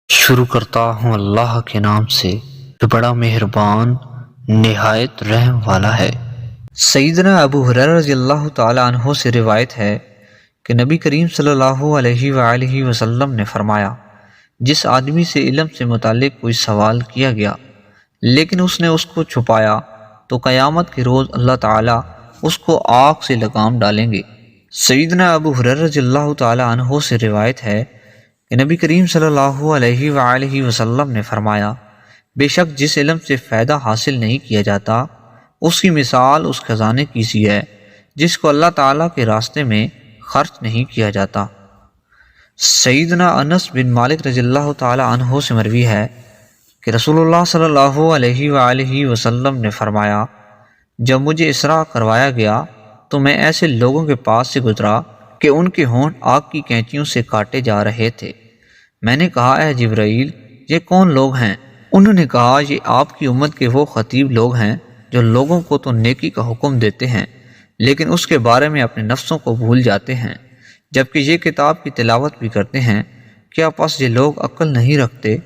شروع کرتا ہوں اللہ کے نام سے جو بڑا مہربان نہایت رحم والا ہے۔ سیدنا ابو ہریرہ رضی اللہ تعالی عنہ سے روایت ہے کہ نبی کریم صلی اللہ علیہ وآلہ وسلم نے فرمایا، جس آدمی سے علم سے متعلق کوئی سوال کیا گیا لیکن اس نے اس کو چھپایا تو قیامت کے روز اللہ تعالیٰ اس کو آگ سے لگام ڈالیں گے۔ سیدنا ابو ہریرہ رضی اللہ تعالی عنہ سے روایت ہے کہ نبی کریم صلی اللہ علیہ وآلہ وسلم نے فرمایا، بے شک جس علم سے فائدہ حاصل نہیں کیا جاتا اس کی مثال اس خزانے کی سی ہے جس کو اللہ تعالیٰ کے راستے میں خرچ نہیں کیا جاتا۔ سیدنا انس بن مالک رضی اللہ تعالی عنہ سے مروی ہے کہ رسول اللہ صلی اللہ علیہ وآلہ وسلم نے فرمایا، جب مجھے اسراء کروایا گیا تو میں ایسے لوگوں کے پاس سے گزرا کہ ان کے ہونٹ آگ کی کینچیوں سے کاٹے جا رہے تھے۔ میں نے کہا، اے جبرائیل، یہ کون لوگ ہیں؟ انہوں نے کہا، یہ آپ کی امت کے وہ خطیب لوگ ہیں جو لوگوں کو تو نیکی کا حکم دیتے ہیں لیکن اس کے بارے میں اپنے نفسوں کو بھول جاتے ہیں، جبکہ یہ کتاب کی تلاوت بھی کرتے ہیں۔ کیا پس یہ لوگ عقل نہیں رکھتے؟